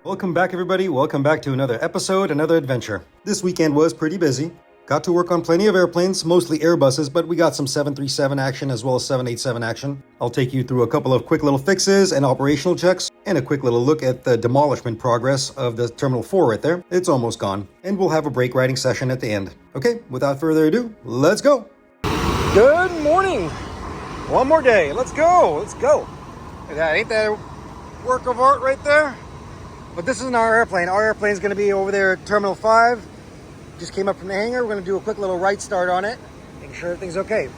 Welcome back, everybody. Welcome back to another episode, another adventure. This weekend was pretty busy. Got to work on plenty of airplanes, mostly Airbuses, but we got some 737 action as well as 787 action. I'll take you through a couple of quick little fixes and operational checks, and a quick little look at the demolishment progress of the Terminal 4 right there. It's almost gone. And we'll have a brake riding session at the end. Okay, without further ado, let's go. Good morning. One more day. Let's go. Let's go. Ain't that a work of art right there? But this isn't our airplane. Our airplane's going to be over there at Terminal 5. Just came up from the hangar. We're going to do a quick little right start on it. Make sure everything's okay.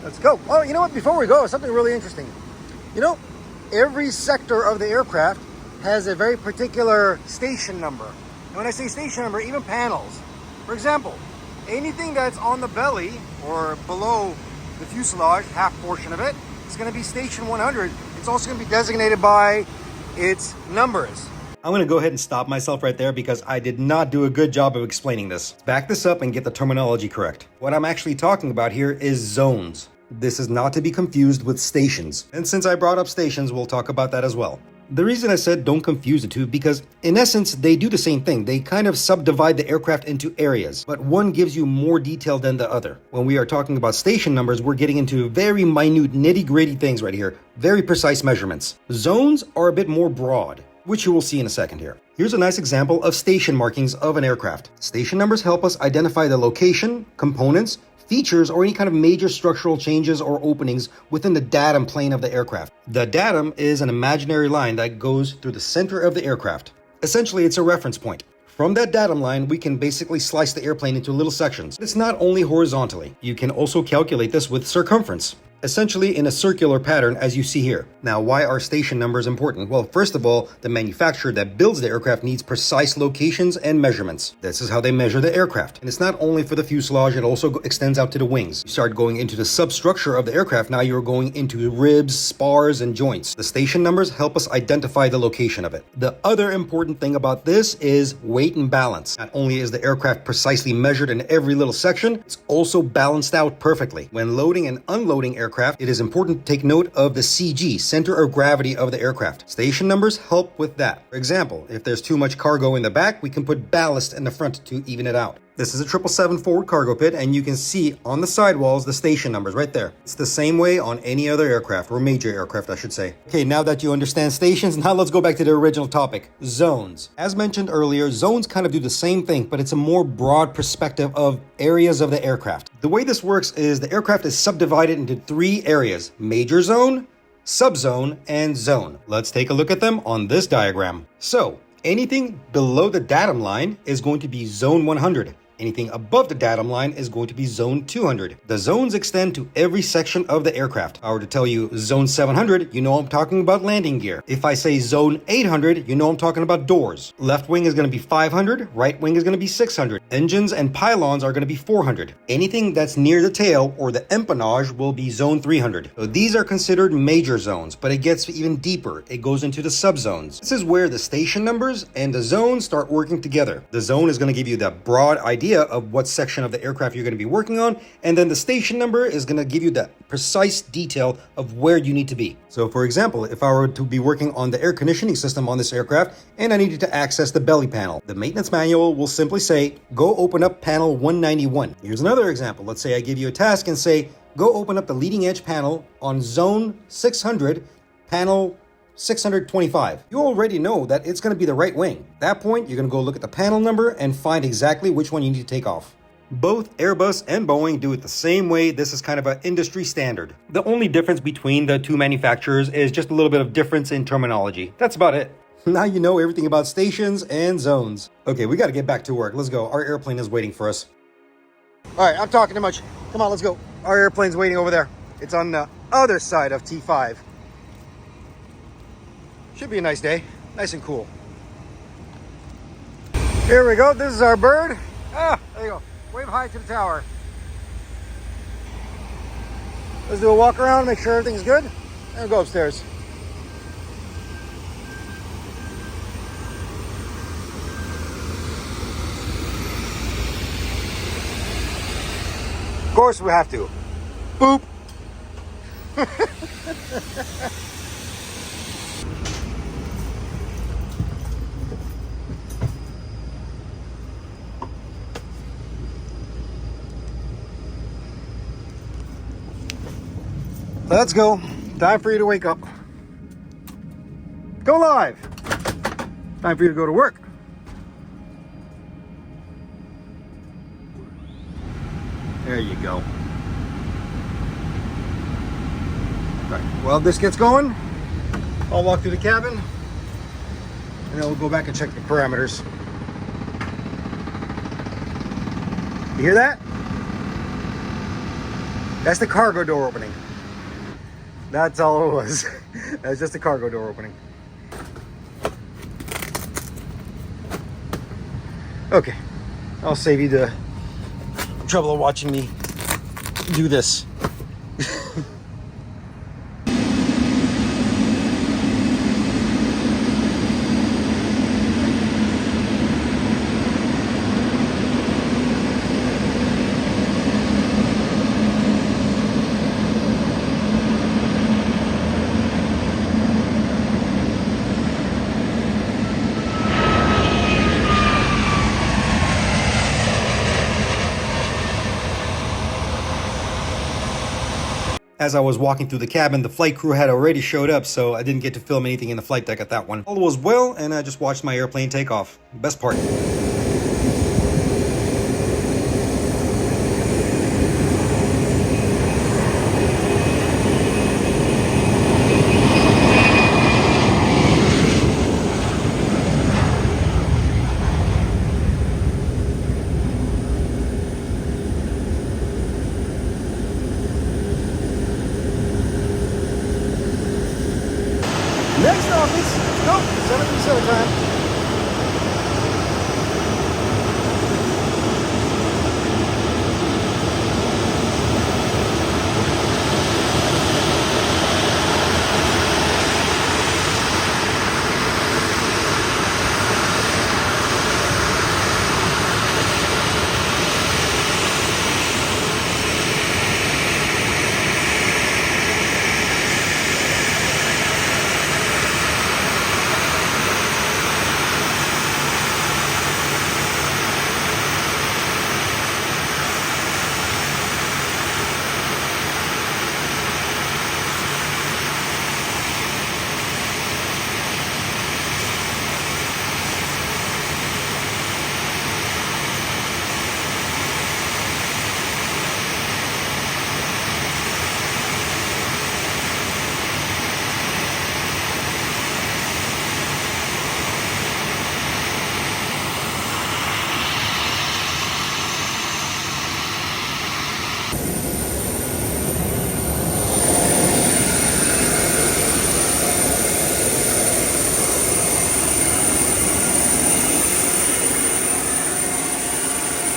Let's go. Oh, you know what? Before we go, something really interesting. You know, every sector of the aircraft has a very particular station number. And when I say station number, even panels. For example, anything that's on the belly or below the fuselage, half portion of it, it's going to be station 100. It's also going to be designated by its numbers. I'm going to go ahead and stop myself right there because I did not do a good job of explaining this. Back this up and get the terminology correct. What I'm actually talking about here is zones. This is not to be confused with stations. And since I brought up stations, we'll talk about that as well. The reason I said don't confuse the two because in essence, they do the same thing. They kind of subdivide the aircraft into areas, but one gives you more detail than the other. When we are talking about station numbers, we're getting into very minute, nitty-gritty things right here. Very precise measurements. Zones are a bit more broad, which you will see in a second here. Here's a nice example of station markings of an aircraft. Station numbers help us identify the location, components, features, or any kind of major structural changes or openings within the datum plane of the aircraft. The datum is an imaginary line that goes through the center of the aircraft. Essentially, it's a reference point. From that datum line, we can basically slice the airplane into little sections. It's not only horizontally. You can also calculate this with circumference. Essentially in a circular pattern as you see here. Now, why are station numbers important? Well, first of all, the manufacturer that builds the aircraft needs precise locations and measurements. This is how they measure the aircraft. And it's not only for the fuselage, it also extends out to the wings. You start going into the substructure of the aircraft, now you're going into ribs, spars, and joints. The station numbers help us identify the location of it. The other important thing about this is weight and balance. Not only is the aircraft precisely measured in every little section, it's also balanced out perfectly. When loading and unloading aircraft, it is important to take note of the CG, center of gravity of the aircraft. Station numbers help with that. For example, if there's too much cargo in the back, we can put ballast in the front to even it out. This is a 777 forward cargo pit, and you can see on the sidewalls the station numbers right there. It's the same way on any other aircraft, or major aircraft, I should say. Okay, now that you understand stations, now let's go back to the original topic, zones. As mentioned earlier, zones kind of do the same thing, but it's a more broad perspective of areas of the aircraft. The way this works is the aircraft is subdivided into 3 areas: major zone, subzone, and zone. Let's take a look at them on this diagram. So, anything below the datum line is going to be zone 100. Anything above the datum line is going to be zone 200. The zones extend to every section of the aircraft. If I were to tell you zone 700, you know I'm talking about landing gear. If I say zone 800, you know I'm talking about doors. Left wing is going to be 500, right wing is going to be 600. Engines and pylons are going to be 400. Anything that's near the tail or the empennage will be zone 300. So these are considered major zones, but it gets even deeper. It goes into the subzones. This is where the station numbers and the zones start working together. The zone is going to give you the broad idea of what section of the aircraft you're going to be working on, and then the station number is going to give you the precise detail of where you need to be. So for example, if I were to be working on the air conditioning system on this aircraft and I needed to access the belly panel, the maintenance manual will simply say, go open up panel 191. Here's another example. Let's say I give you a task and say, go open up the leading edge panel on zone 600, panel 625. You already know that it's going to be the right wing. At that point, you're going to go look at the panel number and find exactly which one you need to take off. Both Airbus and Boeing do it the same way. This is kind of an industry standard. The only difference between the two manufacturers is just a little bit of difference in terminology. That's about it. Now you know everything about stations and zones. Okay, we got to get back to work. Let's go. Our airplane is waiting for us. All right, I'm talking too much. Come on, let's go. Our airplane's waiting over there. It's on the other side of T5. Should be a nice day, nice and cool. Here we go, this is our bird. Ah, there you go, wave hi to the tower. Let's do a walk around, make sure everything's good, and go upstairs. Of course we have to. Boop. Let's go. Time for you to wake up. Go live. Time for you to go to work. There you go. Right. Well, this gets going. I'll walk through the cabin, and then we'll go back and check the parameters. You hear that? That's the cargo door opening. That's all it was. That's just the cargo door opening. Okay, I'll save you the trouble of watching me do this. As I was walking through the cabin, the flight crew had already showed up, so I didn't get to film anything in the flight deck at that one. All was well, and I just watched my airplane take off. Best part. Next office, let's go, 737 time.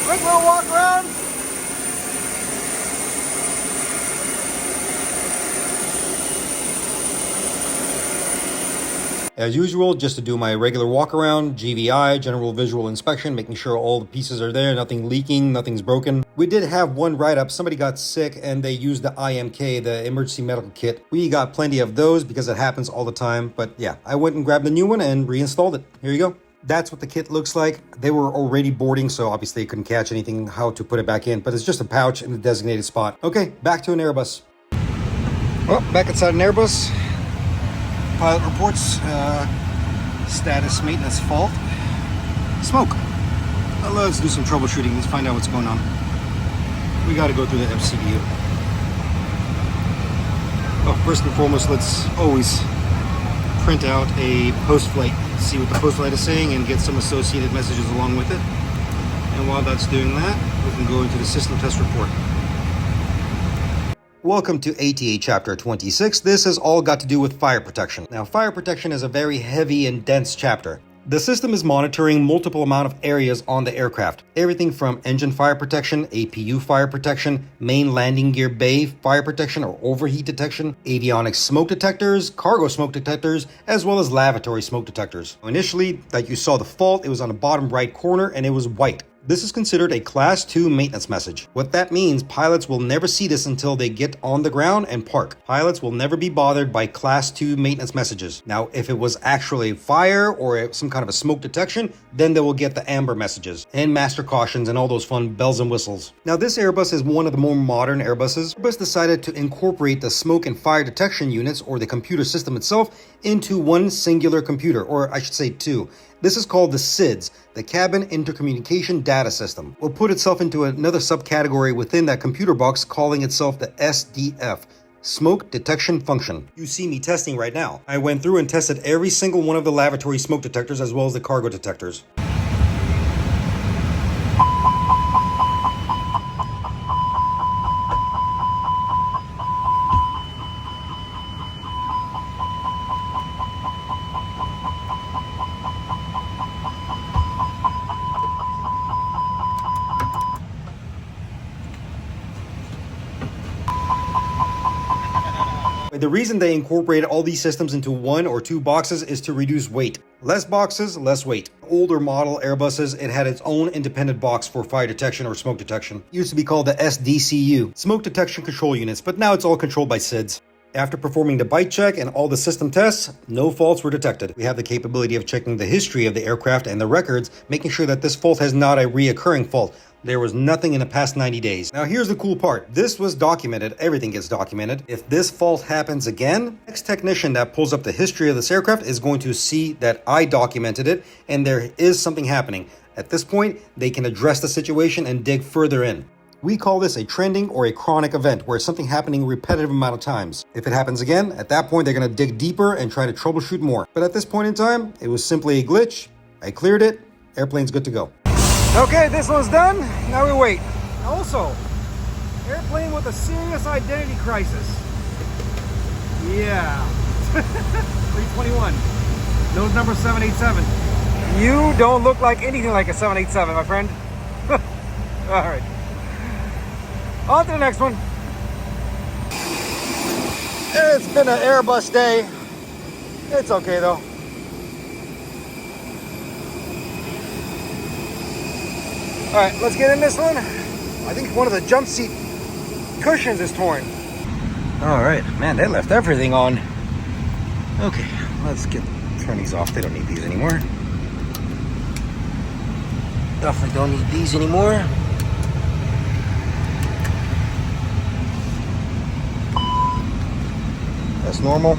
Quick little walk around. As usual, just to do my regular walk around, GVI, general visual inspection, making sure all the pieces are there, nothing leaking, nothing's broken. We did have one write-up. Somebody got sick and they used the IMK, the emergency medical kit. We got plenty of those because it happens all the time. But yeah, I went and grabbed the new one and reinstalled it. Here you go. That's what the kit looks like. They were already boarding, so obviously they couldn't catch anything, how to put it back in, but it's just a pouch in the designated spot. Okay, back to an Airbus. Well, back inside an Airbus. Pilot reports, status maintenance fault. Smoke. Well, let's do some troubleshooting. Let's find out what's going on. We got to go through the FCDU. Well, first and foremost, let's always print out a post-flight, see what the post-flight is saying, and get some associated messages along with it. And while that's doing that, we can go into the system test report. Welcome to ATA Chapter 26. This has all got to do with fire protection. Now, fire protection is a very heavy and dense chapter. The system is monitoring multiple amount of areas on the aircraft. Everything from engine fire protection, APU fire protection, main landing gear bay fire protection or overheat detection, avionics smoke detectors, cargo smoke detectors, as well as lavatory smoke detectors. Initially, like you saw the fault, it was on the bottom right corner and it was white. This is considered a Class 2 maintenance message. What that means, pilots will never see this until they get on the ground and park. Pilots will never be bothered by Class 2 maintenance messages. Now, if it was actually fire or some kind of a smoke detection, then they will get the amber messages and master cautions and all those fun bells and whistles. Now, this Airbus is one of the more modern Airbuses. Airbus decided to incorporate the smoke and fire detection units, or the computer system itself, into one singular computer, or I should say two. This is called the SIDS, the Cabin Intercommunication Data System. Will put itself into another subcategory within that computer box, calling itself the SDF, Smoke Detection Function. You see me testing right now. I went through and tested every single one of the lavatory smoke detectors as well as the cargo detectors. The reason they incorporated all these systems into one or two boxes is to reduce weight. Less boxes, less weight. Older model Airbuses, it had its own independent box for fire detection or smoke detection. It used to be called the SDCU, Smoke Detection Control Units, but now it's all controlled by SIDS. After performing the bite check and all the system tests, no faults were detected. We have the capability of checking the history of the aircraft and the records, making sure that this fault has not a reoccurring fault. There was nothing in the past 90 days. Now here's the cool part. This was documented. Everything gets documented. If this fault happens again, next technician that pulls up the history of this aircraft is going to see that I documented it and there is something happening. At this point, they can address the situation and dig further in. We call this a trending or a chronic event, where it's something happening a repetitive amount of times. If it happens again, at that point, they're going to dig deeper and try to troubleshoot more. But at this point in time, it was simply a glitch. I cleared it. Airplane's good to go. Okay, this one's done. Now we wait. Also, airplane with a serious identity crisis. Yeah. 321. Nose number 787. You don't look like anything like a 787, my friend. All right. On to the next one. It's been an Airbus day. It's okay though. All right, let's get in this one. I think one of the jump seat cushions is torn. All right, man, they left everything on. Okay, let's turn these off. They don't need these anymore. Definitely don't need these anymore. That's normal.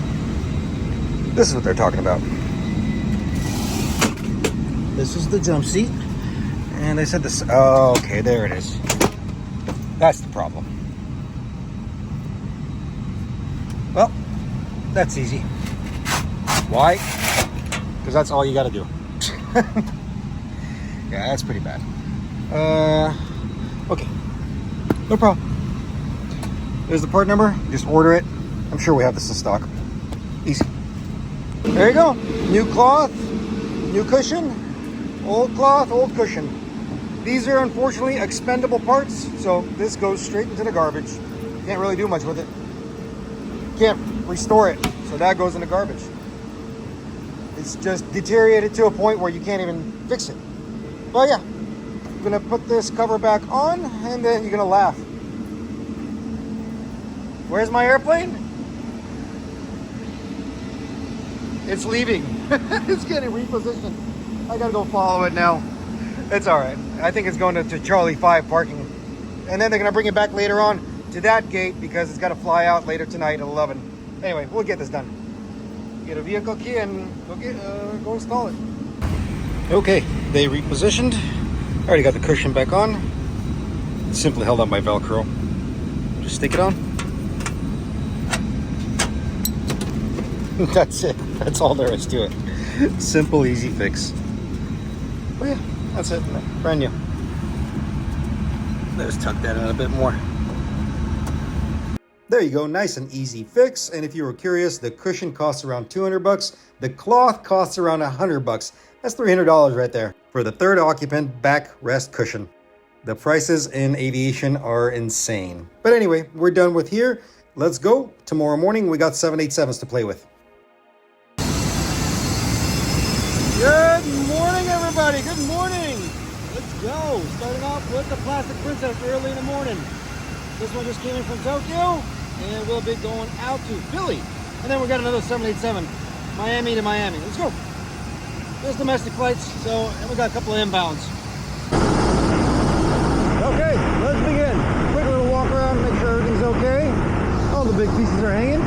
This is what they're talking about. This is the jump seat. And they said this. Oh, okay, there it is. That's the problem. Well, that's easy. Why? Because that's all you got to do. Yeah, that's pretty bad. Okay. No problem. There's the part number. Just order it. I'm sure we have this in stock. Easy. There you go. New cloth, new cushion, old cloth, old cushion. These are unfortunately expendable parts, so this goes straight into the garbage. Can't really do much with it. Can't restore it, so that goes in the garbage. It's just deteriorated to a point where you can't even fix it. But yeah, I'm gonna put this cover back on, and then you're gonna laugh. Where's my airplane? It's leaving. It's getting repositioned. I gotta go follow it now. It's all right. I think it's going to Charlie 5 parking. And then they're gonna bring it back later on to that gate because it's gotta fly out later tonight at 11. Anyway, we'll get this done. Get a vehicle key and go install it. Okay, they repositioned. I already got the cushion back on. It's simply held on by Velcro. Just stick it on. That's it. That's all there is to it. Simple, easy fix. Oh yeah, that's it. Brand new. Let's tuck that in a bit more. There you go, nice and easy fix. And if you were curious, the cushion costs around $200. The cloth costs around $100. That's $300 right there for the third occupant backrest cushion. The prices in aviation are insane. But anyway, we're done with here. Let's go. Tomorrow morning, we got 787s to play with. Good morning, everybody. Good morning. Let's go. Starting off with the Plastic Princess early in the morning. This one just came in from Tokyo, and we'll be going out to Philly. And then we got another 787, Miami to Miami. Let's go. There's domestic flights, so, and we got a couple of inbounds. Okay, let's begin. Quick little walk around, make sure everything's okay. All the big pieces are hanging.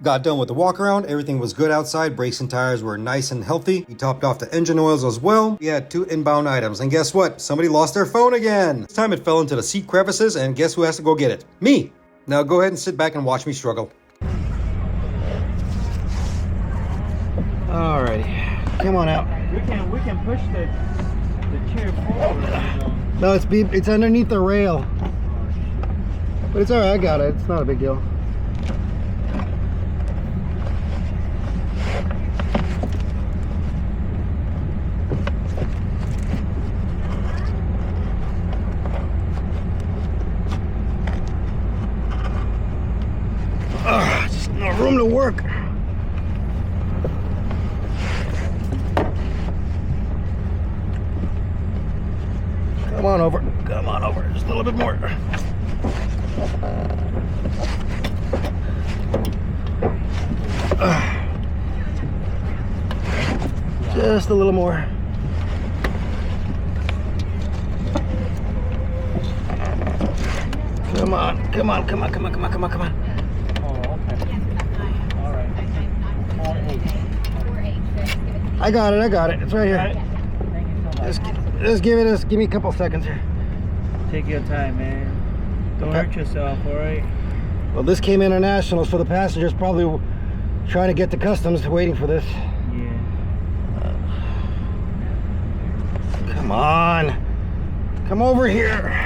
Got done with the walk around, everything was good outside, brakes and tires were nice and healthy. We topped off the engine oils as well. We had 2 inbound items, and guess what? Somebody lost their phone again. This time it fell into the seat crevices, and guess who has to go get it? Me! Now go ahead and sit back and watch me struggle. Alrighty, come on out. We can push the chair forward. No, it's underneath the rail. But it's alright, I got it. It's not a big deal. Just no room to work. Come on over. Come on over. Just a little bit more. Just a little more. Come on. Come on. Come on. Come on. Come on. Come on. Come on. I got it. It's right here. Thank you so much. Just give me a couple seconds here. Take your time, man. Don't hurt yourself, all right? Well, this came international, so the passengers probably trying to get to customs, waiting for this. Yeah. Come on. Come over here.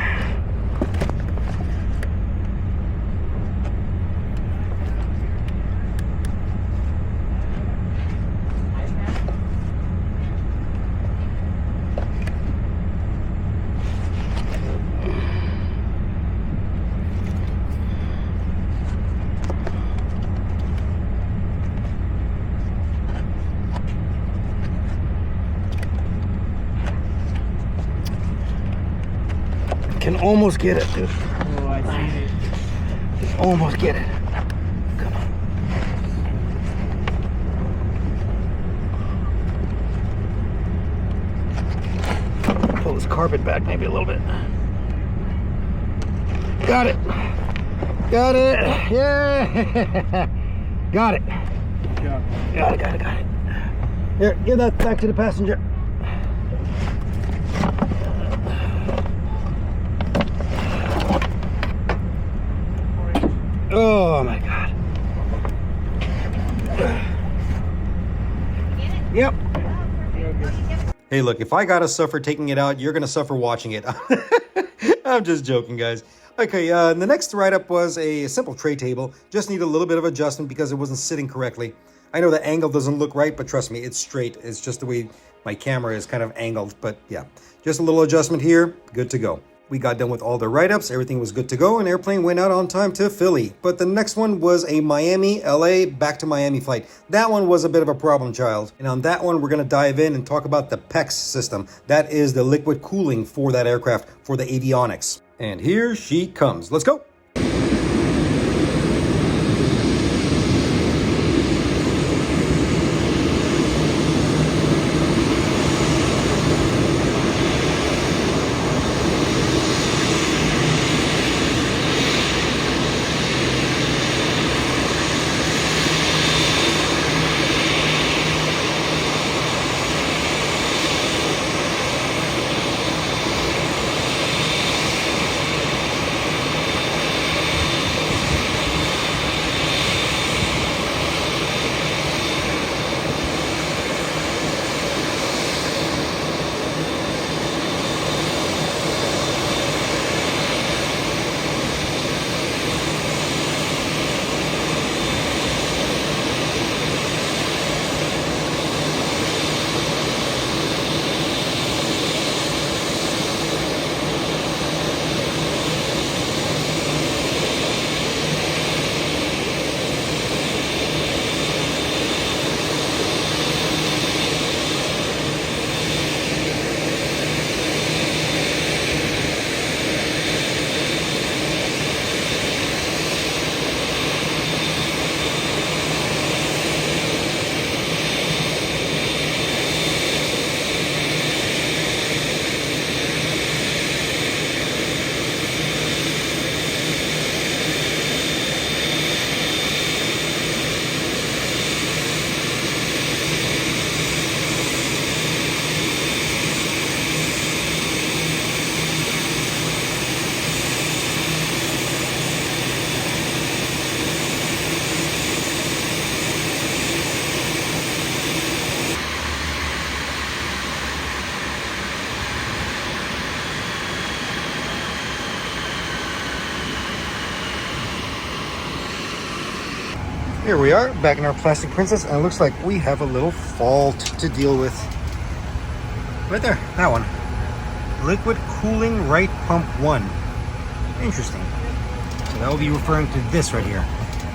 Can almost get it, dude. Oh, I see it. Can almost get it. Come on. Pull this carpet back maybe a little bit. Got it. Got it. Yeah. Got it. Good job. Got it. Here, give that back to the passenger. Oh my God. Hey, look, if I gotta suffer taking it out, you're gonna suffer watching it. I'm just joking, guys. Okay, the next write-up was a simple tray table. Just need a little bit of adjustment because it wasn't sitting correctly. I know the angle doesn't look right, but trust me, it's straight. It's just the way my camera is kind of angled, but yeah. Just a little adjustment here, good to go. We got done with all the write-ups, everything was good to go, and airplane went out on time to Philly. But the next one was a Miami, LA, back to Miami flight. That one was a bit of a problem child. And on that one, we're gonna dive in and talk about the PEX system. That is the liquid cooling for that aircraft, for the avionics. And here she comes. Let's go. Here we are, back in our Plastic Princess, and it looks like we have a little fault to deal with. Right there, that one. Liquid cooling right pump 1. Interesting. So that will be referring to this right here.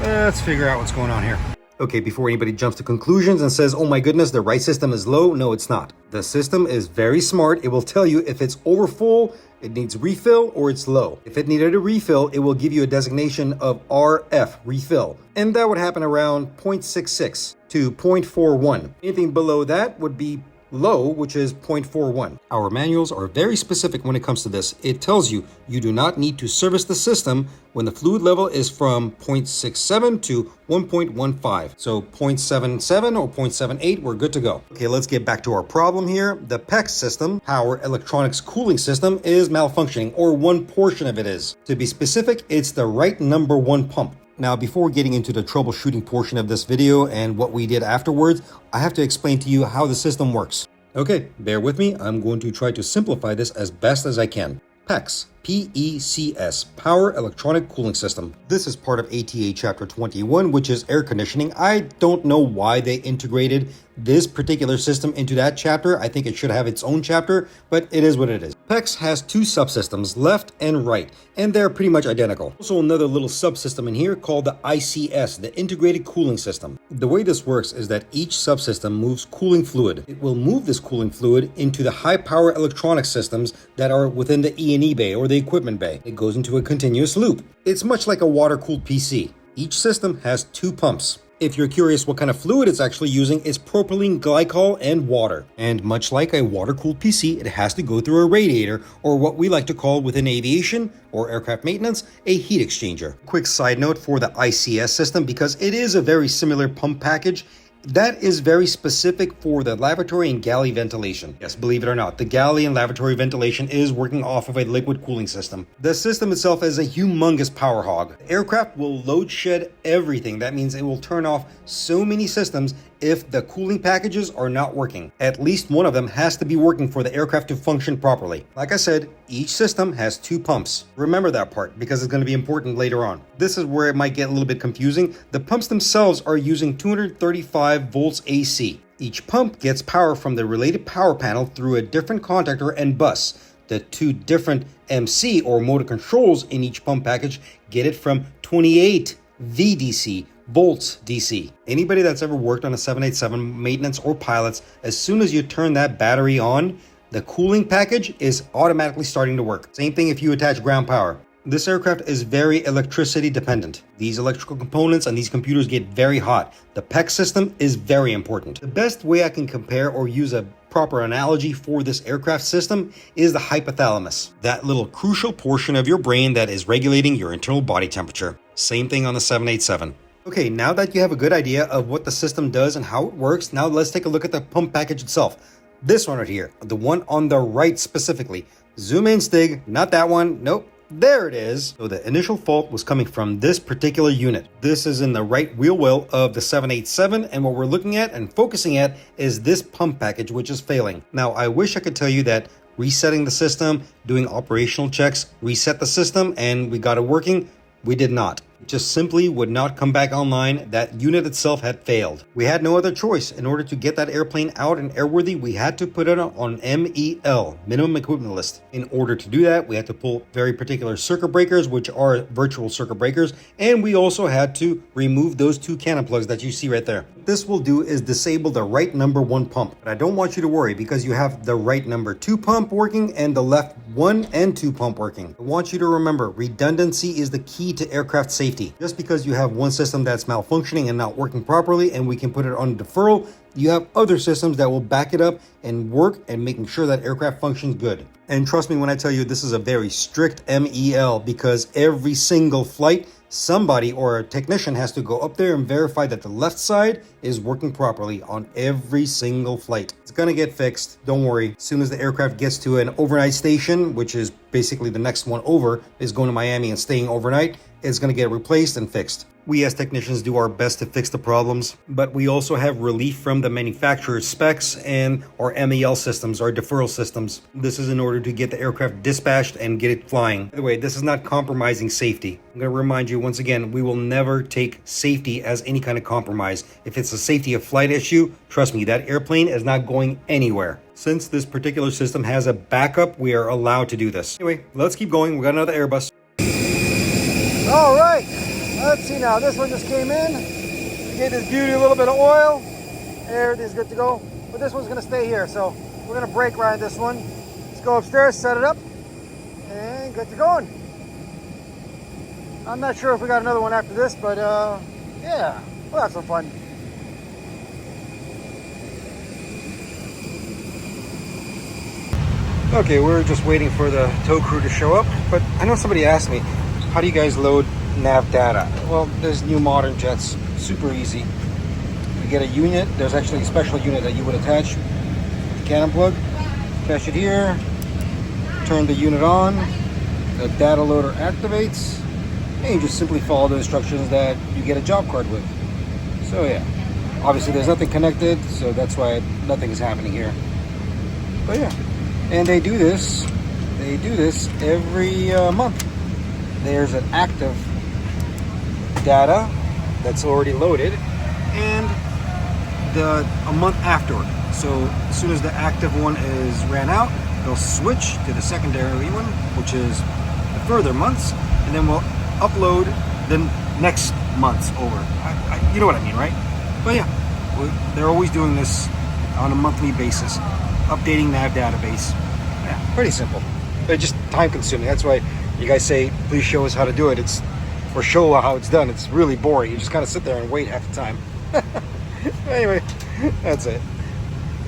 Let's figure out what's going on here. Okay, before anybody jumps to conclusions and says, oh my goodness, the right system is low. No, it's not. The system is very smart. It will tell you if it's over full, it needs refill, or it's low. If it needed a refill, it will give you a designation of RF, refill. And that would happen around 0.66 to 0.41. Anything below that would be low, which is 0.41. Our manuals are very specific when it comes to this. It tells you you do not need to service the system when the fluid level is from 0.67 to 1.15. So 0.77 or 0.78, we're good to go. Okay, let's get back to our problem here. The PEX system, Power Electronics Cooling System, is malfunctioning, or one portion of it is. To be specific, it's the right number 1 pump. Now, before getting into the troubleshooting portion of this video and what we did afterwards, I have to explain to you how the system works. Okay, bear with me. I'm going to try to simplify this as best as I can. PECS, P-E-C-S, Power Electronic Cooling System. This is part of ATA Chapter 21, which is air conditioning. I don't know why they integrated this particular system into that chapter. I think it should have its own chapter, but it is what it is. PEX has 2 subsystems, left and right, and they're pretty much identical. Also another little subsystem in here called the ICS, the Integrated Cooling System. The way this works is that each subsystem moves cooling fluid. It will move this cooling fluid into the high power electronic systems that are within the E&E bay or the equipment bay. It goes into a continuous loop. It's much like a water-cooled PC. Each system has 2 pumps. If you're curious what kind of fluid it's actually using, it's propylene glycol and water. And much like a water-cooled PC, it has to go through a radiator, or what we like to call within aviation or aircraft maintenance, a heat exchanger. Quick side note for the ICS system, because it is a very similar pump package, That is very specific for the lavatory and galley ventilation. Yes, believe it or not, the galley and lavatory ventilation is working off of a liquid cooling system. The system itself is a humongous power hog. The aircraft will load shed everything. That means it will turn off so many systems if the cooling packages are not working. At least one of them has to be working for the aircraft to function properly. Like I said, each system has 2 pumps. Remember that part because it's going to be important later on. This is where it might get a little bit confusing. The pumps themselves are using 235 volts AC. Each pump gets power from the related power panel through a different contactor and bus. The 2 different MC or motor controls in each pump package get it from 28 VDC volts DC. Anybody that's ever worked on a 787 maintenance or pilots, as soon as you turn that battery on, the cooling package is automatically starting to work. Same thing if you attach ground power. This aircraft is very electricity dependent. These electrical components and these computers get very hot. The PEC system is very important. The best way I can compare or use a proper analogy for this aircraft system is the hypothalamus, that little crucial portion of your brain that is regulating your internal body temperature. Same thing on the 787. Okay, now that you have a good idea of what the system does and how it works, now let's take a look at the pump package itself. This one right here, the one on the right specifically. Zoom in, Stig, not that one, nope. There it is. So the initial fault was coming from this particular unit. This is in the right wheel well of the 787, and what we're looking at and focusing at is this pump package, which is failing. Now, I wish I could tell you that resetting the system, doing operational checks, reset the system, and we got it working. We did not. It just simply would not come back online. That unit itself had failed. We had no other choice. In order to get that airplane out and airworthy, we had to put it on MEL, minimum equipment list. In order to do that, we had to pull very particular circuit breakers, which are virtual circuit breakers, and we also had to remove those 2 cannon plugs that you see right there. What this will do is disable the right number 1 pump. But I don't want you to worry because you have the right number 2 pump working and the left 1 and 2 pump working. I want you to remember, redundancy is the key to aircraft safety. Just because you have one system that's malfunctioning and not working properly and we can put it on deferral, you have other systems that will back it up and work and making sure that aircraft functions good. And trust me when I tell you this is a very strict MEL because every single flight, somebody or a technician has to go up there and verify that the left side is working properly on every single flight. It's gonna get fixed, don't worry. As soon as the aircraft gets to an overnight station, which is basically the next one over, is going to Miami and staying overnight, it's gonna get replaced and fixed. We as technicians do our best to fix the problems, but we also have relief from the manufacturer's specs and our MEL systems, our deferral systems. This is in order to get the aircraft dispatched and get it flying. By the way, this is not compromising safety. I'm going to remind you once again, we will never take safety as any kind of compromise. If it's a safety of flight issue, trust me, that airplane is not going anywhere. Since this particular system has a backup, we are allowed to do this. Anyway, let's keep going. We got another Airbus. All right. Let's see now, this one just came in. We gave this beauty a little bit of oil. Everything's good to go. But this one's gonna stay here, so we're gonna brake ride this one. Let's go upstairs, set it up, and get to going. I'm not sure if we got another one after this, but yeah, we'll have some fun. Okay, we're just waiting for the tow crew to show up, but I know somebody asked me, how do you guys load nav data? Well, there's new modern jets, super easy. You get a unit, there's actually a special unit that you would attach the cannon plug, attach it here, turn the unit on, the data loader activates, and you just simply follow the instructions that you get a job card with. So yeah, obviously there's nothing connected, so that's why nothing is happening here. But yeah, and they do this every month. There's an active data that's already loaded and a month afterward. So as soon as the active one is ran out, they'll switch to the secondary one, which is the further months, and then we'll upload the next month's over. You know what I mean, right? But yeah, they're always doing this on a monthly basis, updating nav database. Yeah, pretty simple, but just time consuming. That's why you guys say, please show us how to do it. It's or show how it's done. It's really boring. You just kind of sit there and wait half the time. Anyway, that's it.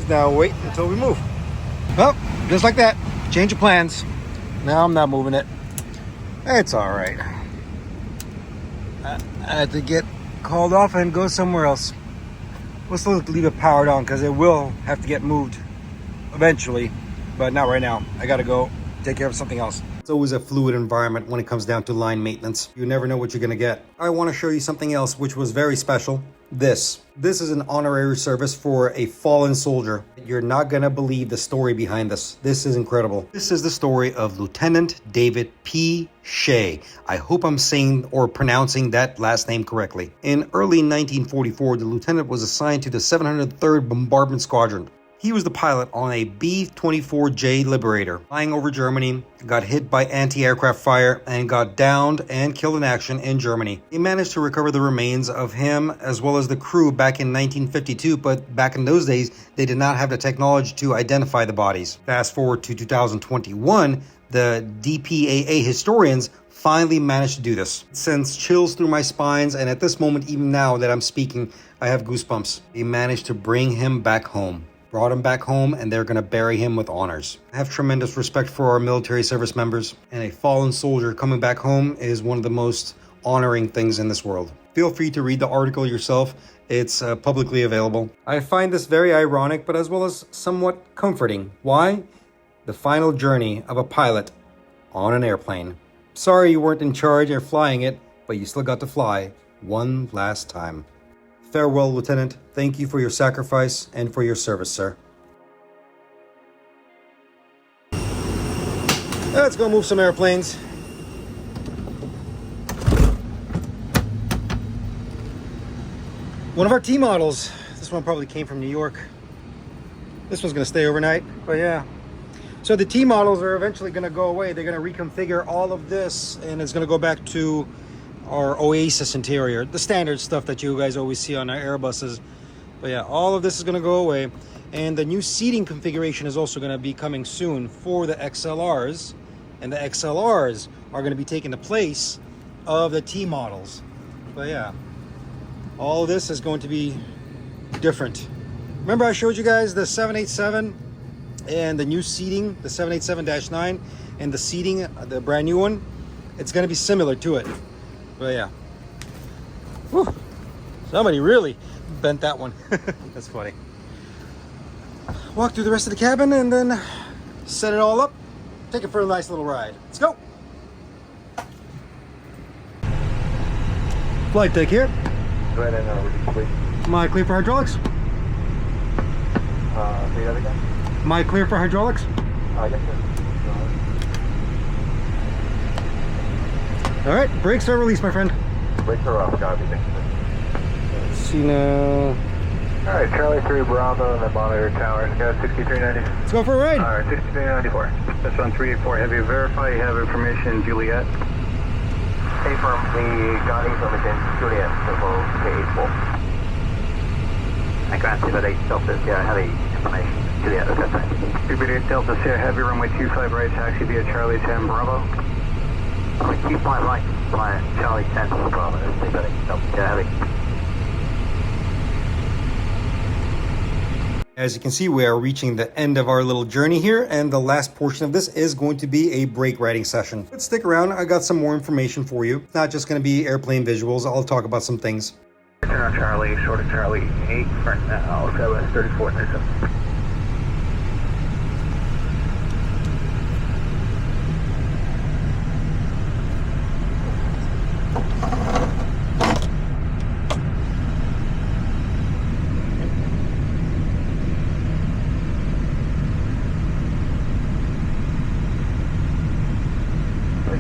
Now wait until we move. Well, just like that, change of plans. Now I'm not moving it. It's all right. I had to get called off and go somewhere else. We'll still leave it powered on because it will have to get moved eventually, but not right now. I gotta go take care of something else. It's always a fluid environment when it comes down to line maintenance. You never know what you're gonna get. I want to show you something else which was very special. This is an honorary service for a fallen soldier. You're not gonna believe the story behind this. This is incredible. This is the story of Lieutenant David P. Shea. I hope I'm saying or pronouncing that last name correctly. In early 1944, the lieutenant was assigned to the 703rd Bombardment Squadron. He was the pilot on a B-24J Liberator, flying over Germany, got hit by anti-aircraft fire, and got downed and killed in action in Germany. He managed to recover the remains of him as well as the crew back in 1952, but back in those days, they did not have the technology to identify the bodies. Fast forward to 2021, the DPAA historians finally managed to do this. It sends chills through my spines, and at this moment, even now that I'm speaking, I have goosebumps. They managed to bring him back home. Brought him back home, and they're going to bury him with honors. I have tremendous respect for our military service members, and a fallen soldier coming back home is one of the most honoring things in this world. Feel free to read the article yourself. It's publicly available. I find this very ironic, but as well as somewhat comforting. Why? The final journey of a pilot on an airplane. Sorry you weren't in charge or flying it, but you still got to fly one last time. Farewell, Lieutenant. Thank you for your sacrifice and for your service, sir. Let's go move some airplanes. One of our T models. This one probably came from New York. This one's going to stay overnight, but yeah. So the T models are eventually going to go away. They're going to reconfigure all of this, and it's going to go back to our Oasis interior, the standard stuff that you guys always see on our Airbuses. But yeah, all of this is going to go away, and the new seating configuration is also going to be coming soon for the XLRs, and the XLRs are going to be taking the place of the T models. But yeah, all of this is going to be different. Remember I showed you guys the 787 and the new seating, the 787-9, and the seating, the brand new one? It's going to be similar to it. But yeah, whew, somebody really bent that one. That's funny. Walk through the rest of the cabin and then set it all up. Take it for a nice little ride. Let's go. Flight deck here. Right in, please. Am I clear for hydraulics? Say that again? Am I clear for hydraulics? Yes, sir. All right, brakes are released, my friend. Brakes are off, copy. Let's see now. All right, Charlie 3 Bravo, and then monitor tower. Got 6390. Let's go for a ride. All right, 6394. That's on 384 Heavy. Verify you have information, Juliet. Affirm the got information, Juliet, level K84. I grant that 8 Delta Sierra Heavy information, Juliet, okay, thanks. Juliet Delta Sierra Heavy, runway 25 right, taxi via Charlie 10 Bravo. Keep flying right, fly Charlie 10 Bravo, Delta Sierra Heavy. As you can see, we are reaching the end of our little journey here, and the last portion of this is going to be a brake riding session. But stick around, I got some more information for you. It's not just going to be airplane visuals, I'll talk about some things. Turn on Charlie, short of Charlie 8 for now, 734 37.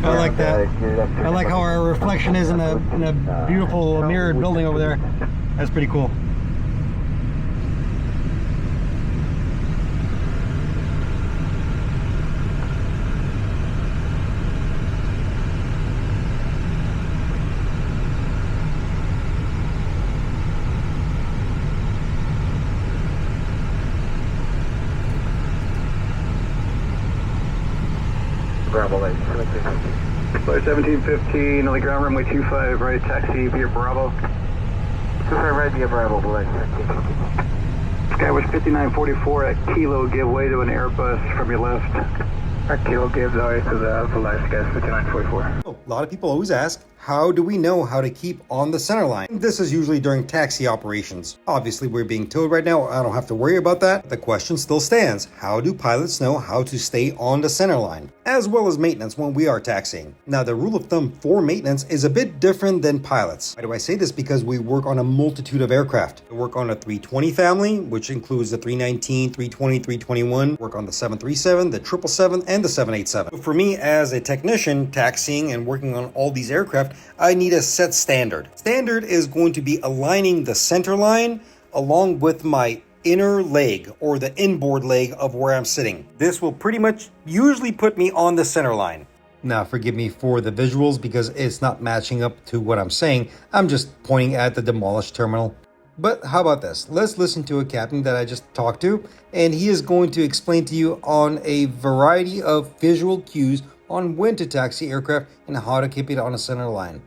I like that. I like how our reflection is in a beautiful mirrored building over there. That's pretty cool. Bravo 8, 1715 on the ground, runway 25 right, taxi via Bravo. 25 right via Bravo, below. Skywatch 5944 at Kilo, give way to an Airbus from your left. Kilo gives away to the Alpha Life, guys, 5944. Oh, a lot of people always ask, how do we know how to keep on the center line? This is usually during taxi operations. Obviously, we're being towed right now. I don't have to worry about that. The question still stands. How do pilots know how to stay on the center line? As well as maintenance when we are taxiing. Now, the rule of thumb for maintenance is a bit different than pilots. Why do I say this? Because we work on a multitude of aircraft. We work on a 320 family, which includes the 319, 320, 321. Work on the 737, the 777, and the 787. So for me, as a technician, taxiing and working on all these aircraft, I need a set standard. Standard is going to be aligning the center line along with my inner leg or the inboard leg of where I'm sitting. This will pretty much usually put me on the center line. Now, forgive me for the visuals because it's not matching up to what I'm saying. I'm just pointing at the demolished terminal. But how about this? Let's listen to a captain that I just talked to, and he is going to explain to you on a variety of visual cues on when to taxi aircraft and how to keep it on a center line.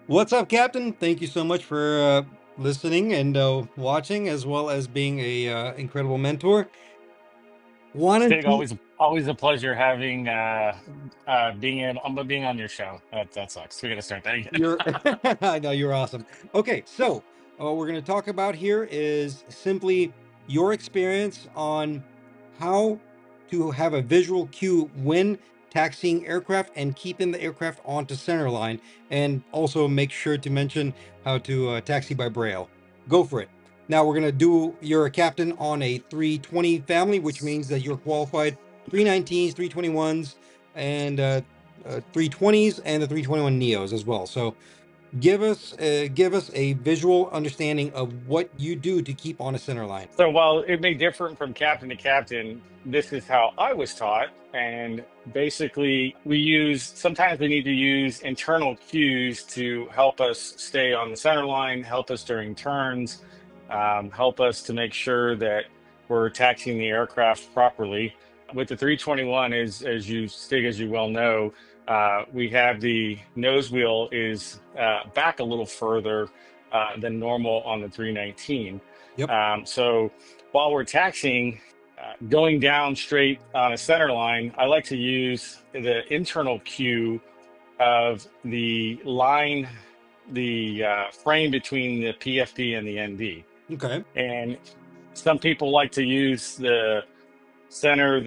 What's up, Captain? Thank you so much for listening and watching, as well as being a incredible mentor. Stig, always a pleasure having being on your show. That sucks. We gotta start that again. You're, I know you're awesome. Okay, so what we're going to talk about here is simply your experience on how to have a visual cue when taxiing aircraft and keeping the aircraft onto center line, and also make sure to mention how to taxi by braille. Go for it. Now we're going to do, you're a captain on a 320 family, which means that you're qualified 319s, 321s, and 320s and the 321 Neos as well. So give us a visual understanding of what you do to keep on a center line. So while it may differ from captain to captain, this is how I was taught. And basically, sometimes we need to use internal cues to help us stay on the center line, help us during turns, help us to make sure that we're taxiing the aircraft properly. With the 321, as you, Stig, as you well know, we have the nose wheel is back a little further than normal on the 319. Yep. So while we're taxiing, going down straight on a center line, I like to use the internal cue of the line, the frame between the PFD and the ND. Okay. And some people like to use the center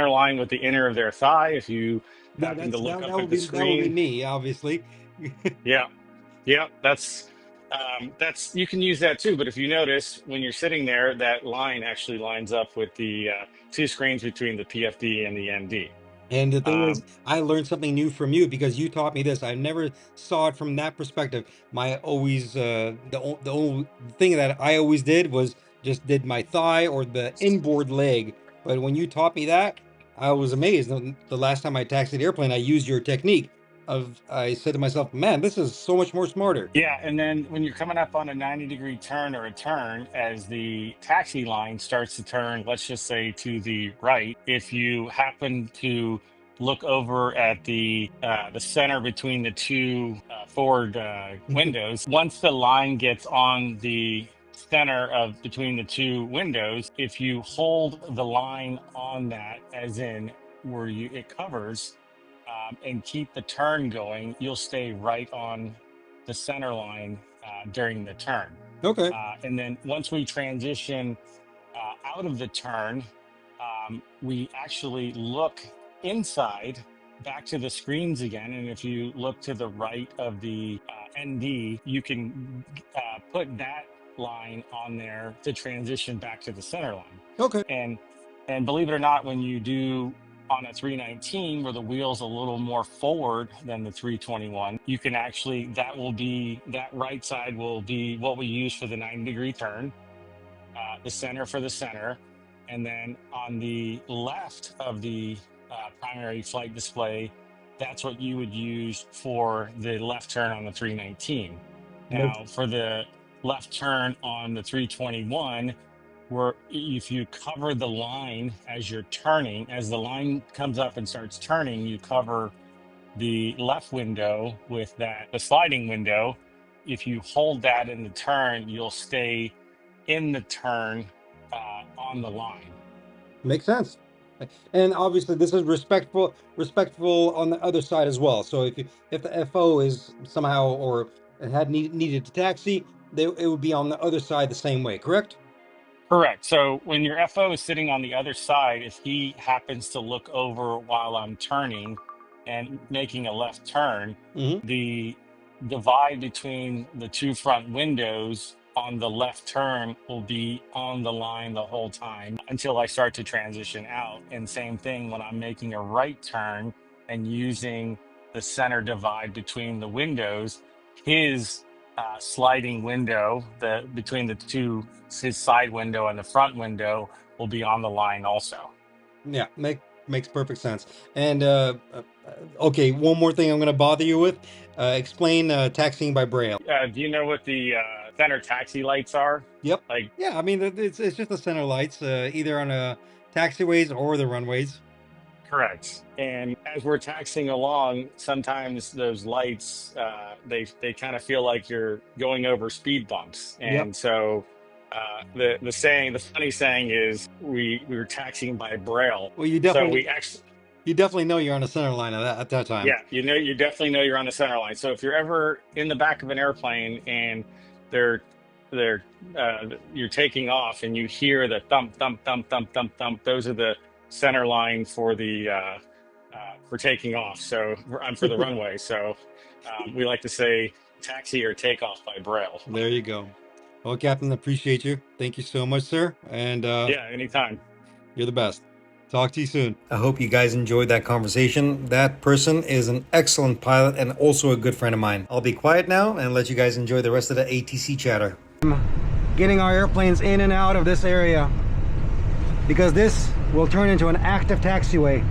line with the inner of their thigh. If you happen to look up at the That will be screen, me, obviously. yeah. Yeah, that's you can use that too. But if you notice when you're sitting there, that line actually lines up with the two screens between the PFD and the ND. And the thing is, Um, I learned something new from you because you taught me this. I never saw it from that perspective. My always the only thing that I always did was just did my thigh or the inboard leg. But when you taught me that, I was amazed. The last time I taxied the airplane, I used your technique. I said to myself, "Man, this is so much more smarter." yeah, and then when you're coming up on a 90-degree turn or a turn, as the taxi line starts to turn, let's just say to the right, if you happen to look over at the center between the two forward windows, once the line gets on the center of between the two windows, if you hold the line on that, as in where it covers, and keep the turn going, you'll stay right on the center line during the turn. Okay. And then once we transition out of the turn, we actually look inside back to the screens again. And if you look to the right of the ND, you can put that line on there to transition back to the center line. Okay. And believe it or not, when you do on a 319 where the wheel's a little more forward than the 321, you can actually, that right side will be what we use for the 90-degree turn, the center for the center. And then on the left of the primary flight display, that's what you would use for the left turn on the 319. Now, for the left turn on the 321, where if you cover the line as you're turning, as the line comes up and starts turning, you cover the left window with the sliding window. If you hold that in the turn, you'll stay in the turn on the line. Makes sense. And obviously, this is respectful on the other side as well. So if the FO is somehow or needed to taxi, it would be on the other side the same way, correct? Correct. So when your FO is sitting on the other side, if he happens to look over while I'm turning and making a left turn, Mm-hmm. the divide between the two front windows on the left turn will be on the line the whole time until I start to transition out. And same thing when I'm making a right turn and using the center divide between the windows, his sliding window, the between the two, his side window and the front window will be on the line also. Yeah, makes perfect sense. And okay, one more thing I'm going to bother you with. Explain taxiing by braille. Do you know what the center taxi lights are? Yep. Like, Yeah, I mean it's just the center lights, either on taxiways or the runways. correct. And as we're taxiing along, sometimes those lights they kind of feel like you're going over speed bumps, Yep. and so the funny saying is we were taxiing by braille. Well, So we actually, you definitely know you're on the center line at that time. yeah, you definitely know you're on the center line. So if you're ever in the back of an airplane and they're you're taking off and you hear the thump thump thump thump thump thump, those are the center line for the for taking off. So I'm for the runway. So we like to say taxi or take off by braille. There you go. Well, Captain, appreciate you. Thank you so much, sir. And Yeah, anytime. you're the best. Talk to you soon. I hope you guys enjoyed that conversation. That person is an excellent pilot and also a good friend of mine. I'll be quiet now and let you guys enjoy the rest of the ATC chatter. Getting our airplanes in and out of this area because this will turn into an active taxiway.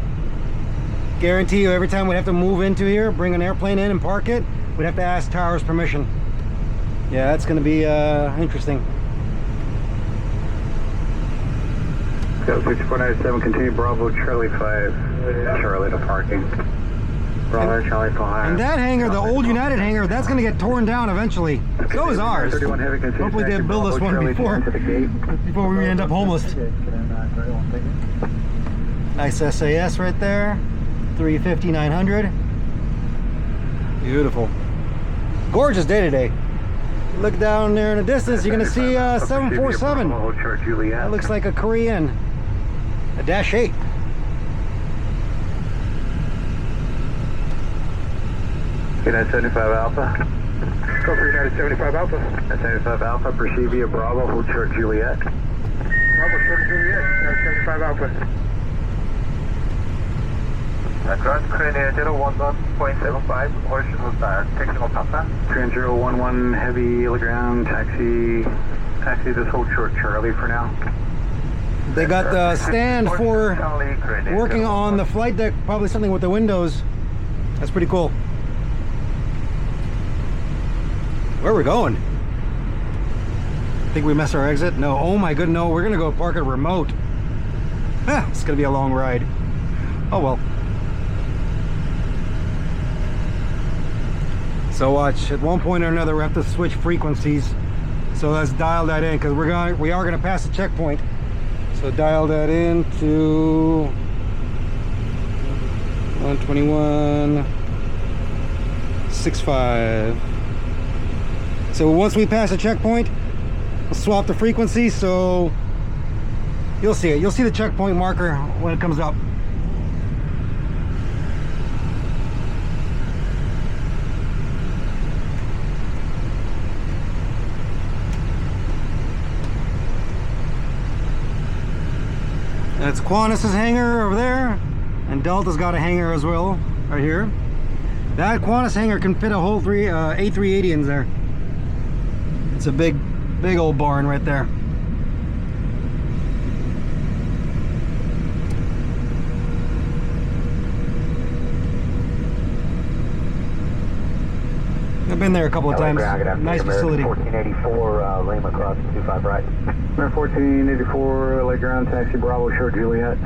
Guarantee you, every time we have to move into here, bring an airplane in and park it, we'd have to ask Towers permission. Yeah, that's going to be interesting. Go 6497, continue Bravo, Charlie 5, Charlie to parking. Bravo, Charlie 5. And that hangar, the old United hangar, that's going to get torn down eventually. So is ours. 31 heavy, continue. Hopefully they build us one before we end up homeless. Nice SAS right there. 350, 900. Beautiful. Gorgeous day today. Look down there in the distance, you're going to see 747. That looks like a Korean. A Dash 8. United 75 Alpha. Go for United 75 Alpha. United 75 Alpha, proceed via Bravo, hold short Juliet. Bravo, short Juliet, United 75 Alpha. Ground Korean 011.75, horizon was technical Papa. Korean 011 heavy, ground, taxi this hold short Charlie for now. They got the stand for working on the flight deck, probably something with the windows. That's pretty cool. Where are we going? Think we missed our exit? No, oh my goodness, no, we're gonna go park at remote. It's gonna be a long ride. Oh well. So watch, at one point or another we have to switch frequencies. So let's dial that in because we are gonna pass the checkpoint. So dial that in to 121.65. So once we pass the checkpoint, we'll swap the frequency. So you'll see it. You'll see the checkpoint marker when it comes up. That's Qantas's hangar over there, and Delta's got a hangar as well, right here. That Qantas hangar can fit a whole A380 in there. It's a big old barn right there. I've been there a couple of times. Nice facility. 1484, Lima cross 25 right. 1484, lay ground, taxi Bravo short Juliet.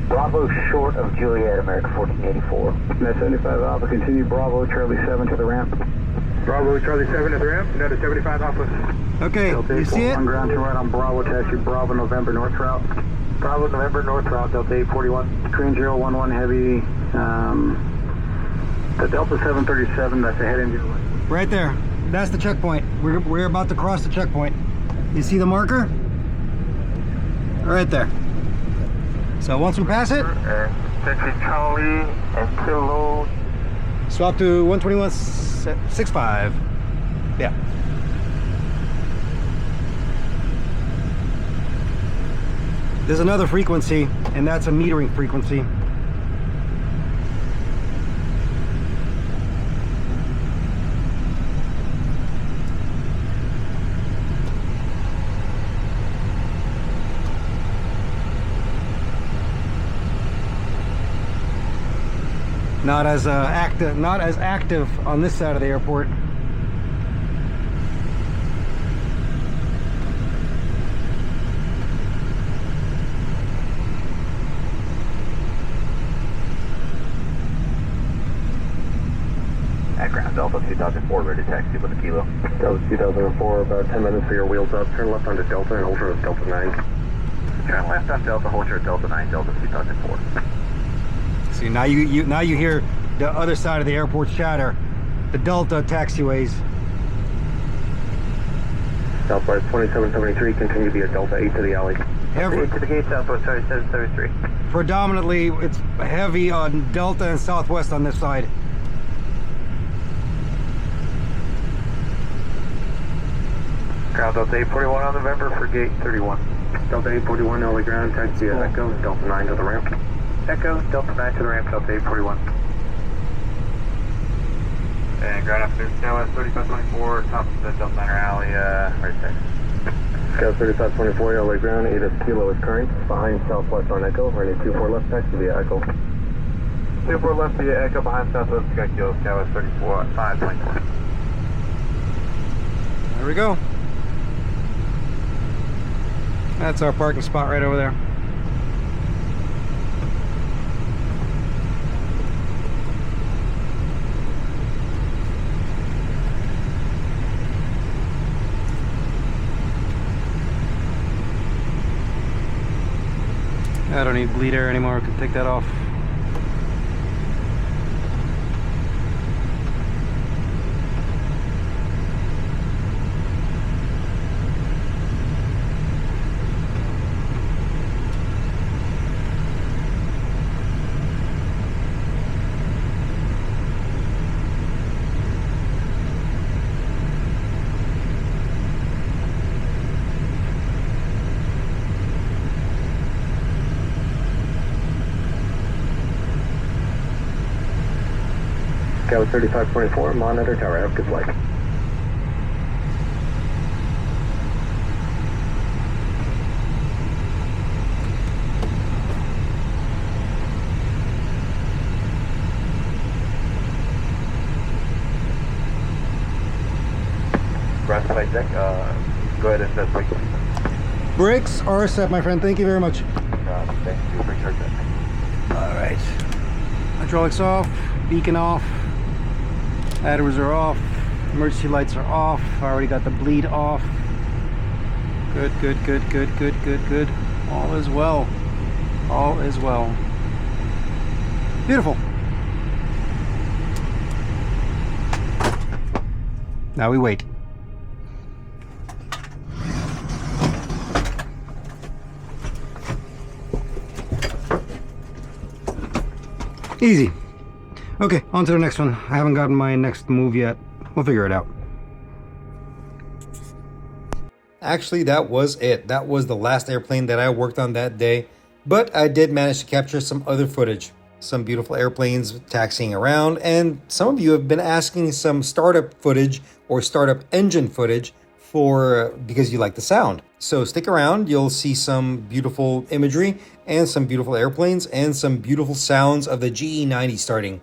Bravo short of Juliet, America 1484. Net 75 Alpha, continue Bravo, Charlie 7 to the ramp. Bravo, Charlie 7 to the ramp, Net 75 Alpha. Okay, you see it? On ground to right on Bravo, taxi Bravo, November north route. Bravo November, North route, Delta 841. Korean 011 heavy, the Delta 737, that's a head engine. Right there. That's the checkpoint. We're about to cross the checkpoint. You see the marker? Right there. So once we pass it, Taxi Charlie and Kilo. swap to 121.65. Yeah. There's another frequency, and that's a metering frequency. Not as active on this side of the airport. Background Delta 2004, ready to taxi with a kilo. Delta 2004, about 10 minutes for your wheels up. Turn left onto Delta and hold short of Delta 9. Turn left on Delta, hold short Delta 9, Delta 2004. See, now you hear the other side of the airport chatter. The Delta taxiways. Southwest 2773, continue via Delta 8 to the alley. Heavy, 8 to the gate, Southwest 3773. predominantly, it's heavy on Delta and Southwest on this side. Ground Delta 841 on November for gate 31. Delta 841, early ground, taxi via Echo, Delta 9 to the ramp. Echo, Delta 9 to the ramp, Delta 841. And ground afternoon, Southwest 3524, top of the Delta 9 alley, right there. Scout 3524, LA ground, 8 of Kilo is current, behind Southwest on Echo, running 24 left, taxi via Echo. 24 left via Echo behind Southwest, got Kilo, Southwest 34, 524. There we go. That's our parking spot right over there. I don't need bleed air anymore. I can take that off. Scout 3524, monitor tower, have good flight. Ground flight deck, go ahead and set brake. Brakes are set, my friend. Thank you very much. Thank you, brakes are set. All right. Hydraulics off, beacon off, adders are off, emergency lights are off. I already got the bleed off. Good, good, good, good, good, good, good. All is well. All is well. Beautiful. Now we wait. Easy. Okay, on to the next one. I haven't gotten my next move yet. We'll figure it out. Actually, that was it. That was the last airplane that I worked on that day. But I did manage to capture some other footage. Some beautiful airplanes taxiing around. And some of you have been asking some startup footage or startup engine footage because you like the sound. So stick around. You'll see some beautiful imagery and some beautiful airplanes and some beautiful sounds of the GE90 starting.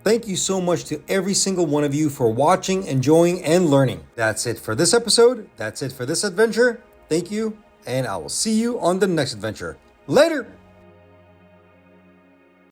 Thank you so much to every single one of you for watching, enjoying, and learning. That's it for this episode. That's it for this adventure. Thank you, and I will see you on the next adventure. Later!